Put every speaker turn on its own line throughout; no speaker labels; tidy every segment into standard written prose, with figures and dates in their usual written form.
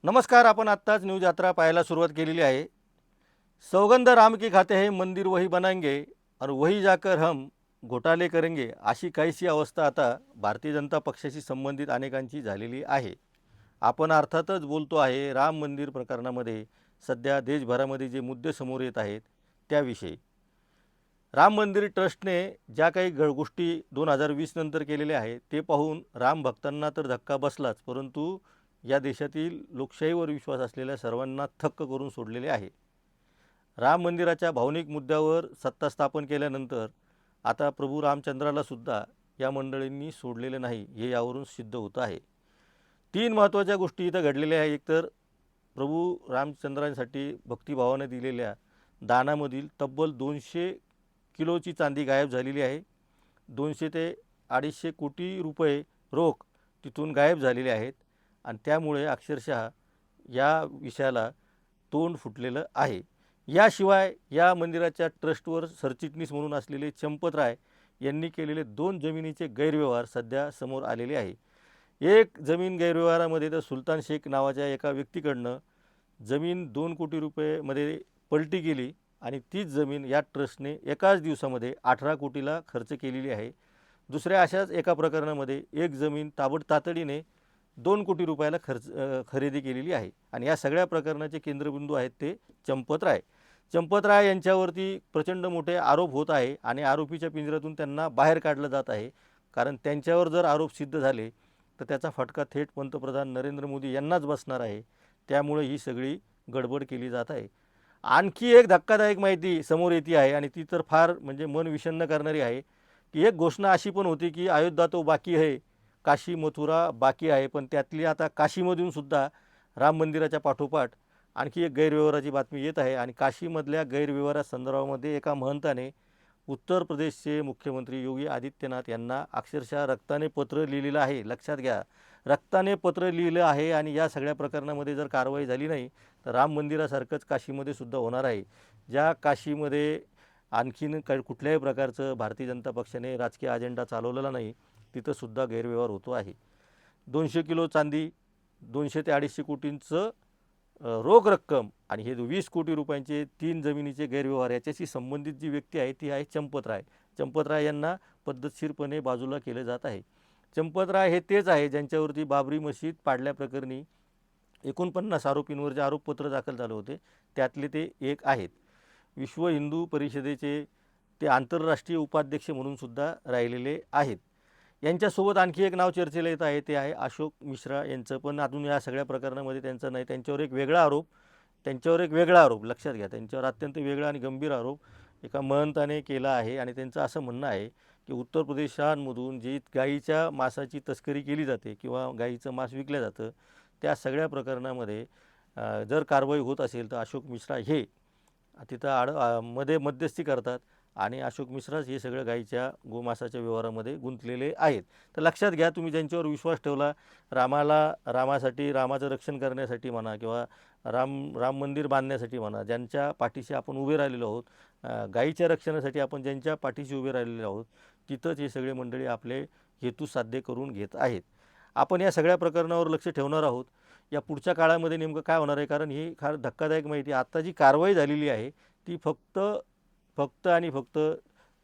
नमस्कार. आपण आत्ताच न्यूज यात्रा पाहायला सुरुवात केलेली आहे. सौगंध राम की खाते हैं मंदिर वही बनाएंगे और वही जाकर हम घोटाले करेंगे, अशी काहीशी अवस्था आता भारतीय जनता पक्षाशी संबंधित अनेकांची झालेली आहे. आपण अर्थातच बोलतो आहे राम मंदिर प्रकरणामध्ये सध्या देशभरामध्ये जे मुद्दे समोर येत आहेत त्याविषयी. राम मंदिर ट्रस्टने ज्या काही गोष्टी 2020 नंतर केलेल्या आहेत ते पाहून राम भक्तांना तर धक्का बसलाच, परंतु या देशातील लोकशाहीवर विश्वास असलेल्या सर्वांना थक्क करून सोडलेले आहे. राम मंदिराच्या भावनिक मुद्द्यावर सत्ता स्थापन केल्यानंतर आता प्रभू रामचंद्रालासुद्धा या मंडळींनी सोडलेले नाही, हे यावरून सिद्ध होतं आहे. 3 महत्त्वाच्या गोष्टी इथं घडलेल्या आहेत. एकतर प्रभू रामचंद्रांसाठी भक्तिभावाने दिलेल्या दानामधील तब्बल 200 किलोची चांदी गायब झालेली आहे. 200 ते 250 कोटी रुपये रोख तिथून गायब झालेले आहेत आणि त्यामुळे अक्षरशः या विषयाला तोंड फुटलेलं आहे. याशिवाय या मंदिराच्या ट्रस्टवर सरचिटणीस म्हणून असलेले चंपतराय यांनी केलेले 2 जमिनीचे गैरव्यवहार सध्या समोर आलेले आहे. एक जमीन गैरव्यवहारामध्ये तर सुलतान शेख नावाच्या एका व्यक्तीकडनं जमीन 2 कोटी रुपयेमध्ये पलटी केली आणि तीच जमीन या ट्रस्टने एकाच दिवसामध्ये 18 कोटीला खर्च केलेली आहे. दुसऱ्या अशाच एका प्रकरणामध्ये एक जमीन तातडीने 2 कोटी रुपयाला खरेदी केलेली आहे आणि या सगळ्या प्रकरणाचे केंद्रबिंदू आहेत ते चंपतराय. चंपतराय यांच्यावरती प्रचंड मोठे आरोप होत आहे आणि आरोपीच्या पिंजऱ्यातून त्यांना बाहेर काढलं जात आहे. कारण त्यांच्यावर जर आरोप सिद्ध झाले तर त्याचा फटका थेट पंतप्रधान नरेंद्र मोदी यांनाच बसणार आहे. त्यामुळे ही सगळी गडबड केली जात आहे. आणखी एक धक्कादायक माहिती समोर येते आहे आणि ती तर फार म्हणजे मन विषण्ण करणारी आहे की एक घोषणा अशी पण होती की अयोध्या तो बाकी आहे, काशी मथुरा बाकी आहे, पण त्यातली आता काशीमधून सुद्धा राम मंदिराच्या पाठोपाठ आणखी एक गैरव्यवहाराची बातमी येत आहे. आणि काशीमधल्या गैरव्यवहारासंदर्भामध्ये एका महंताने उत्तर प्रदेशचे मुख्यमंत्री योगी आदित्यनाथ यांना अक्षरशः रक्ताने पत्र लिहिलेलं आहे. लक्षात घ्या, रक्ताने पत्र लिहिलं आहे. आणि या सगळ्या प्रकरणामध्ये जर कारवाई झाली नाही तर राम मंदिरासारखंच काशीमध्ये सुद्धा होणार आहे. ज्या काशीमध्ये आणखीन काही कुठल्याही प्रकारचं भारतीय जनता पक्षाने राजकीय अजेंडा चालवलेला नाही तिथंसुद्धा गैरव्यवहार होतो आहे. 200 किलो चांदी, 200 ते 250 कोटींचं रोख रक्कम आणि हे 20 कोटी रुपयांचे 3 जमिनीचे गैरव्यवहार याच्याशी संबंधित जी व्यक्ती आहे ती आहे चंपतराय. चंपतराय यांना पद्धतशीरपणे बाजूला केले जात आहे. चंपतराय हे तेच आहे ज्यांच्यावरती बाबरी मशीद पाडल्याप्रकरणी 49 आरोपींवर जे आरोपपत्र दाखल झाले होते त्यातले ते एक आहेत. विश्व हिंदू परिषदेचे ते आंतरराष्ट्रीय उपाध्यक्ष म्हणून सुद्धा राहिलेले आहेत. यांच्यासोबत आणखी एक नाव चर्चेला येत आहे ते आहे अशोक मिश्रा यांचं. पण अजून या सगळ्या प्रकरणामध्ये त्यांचं नाही. त्यांच्यावर एक वेगळा आरोप लक्षात घ्या, त्यांच्यावर अत्यंत वेगळा आणि गंभीर आरोप एका महंताने केला आहे. आणि त्यांचं असं म्हणणं आहे की उत्तर प्रदेशांमधून जी गाईच्या मांसाची तस्करी केली जाते किंवा गाईचं मांस विकलं जातं त्या सगळ्या प्रकरणामध्ये जर कारवाई होत असेल तर अशोक मिश्रा हे तिथं मध्ये मध्यस्थी करतात आणि अशोक मिश्राच हे सगळं गाईच्या गोमांसाच्या व्यवहारामध्ये गुंतलेले आहेत. तर लक्षात घ्या, तुम्ही ज्यांच्यावर विश्वास ठेवला रामासाठी, रामाचं रक्षण करण्यासाठी म्हणा किंवा राम मंदिर बांधण्यासाठी म्हणा, ज्यांच्या पाठीशी आपण उभे राहिलेलो आहोत, गाईच्या रक्षणासाठी आपण ज्यांच्या पाठीशी उभे राहिलेलो आहोत, तिथंच हे सगळे मंडळी आपले हेतू साध्य करून घेत आहेत. आपण या सगळ्या प्रकरणावर लक्ष ठेवणार आहोत. या पुढच्या काळामध्ये नेमकं काय होणार आहे, कारण ही फार धक्कादायक माहिती. आता जी कारवाई झालेली आहे ती फक्त आणि फक्त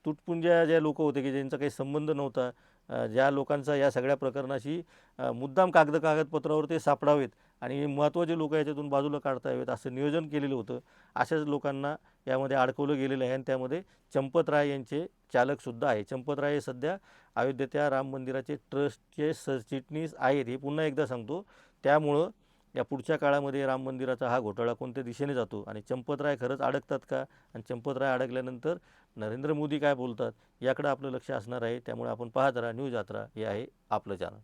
तुटपुंज्या ज्या लोक होते की ज्यांचा काही संबंध नव्हता, ज्या लोकांचा या सगळ्या प्रकरणाशी मुद्दाम कागदपत्रावर ते सापडावेत आणि महत्त्वाचे लोक याच्यातून बाजूला काढता यावेत असं नियोजन केलेलं होतं, अशाच लोकांना यामध्ये अडकवलं गेलेलं आहे. आणि त्यामध्ये चंपतराय यांचे चालकसुद्धा आहे. चंपतराय हे सध्या अयोध्येच्या राम मंदिराचे ट्रस्टचे सरचिटणीस आहेत, हे पुन्हा एकदा सांगतो. त्यामुळं या पुढच्या काळामध्ये राम मंदिराचा हा घोटाळा कोणत्या दिशेने जातो आणि चंपतराय खरंच अडकतात का, आणि चंपतराय अडकल्यानंतर नरेंद्र मोदी काय बोलतात याकडे आपलं लक्ष असणार आहे. त्यामुळे आपण पाहत राहा न्यूज यात्रा, हे आहे आपलं चॅनल.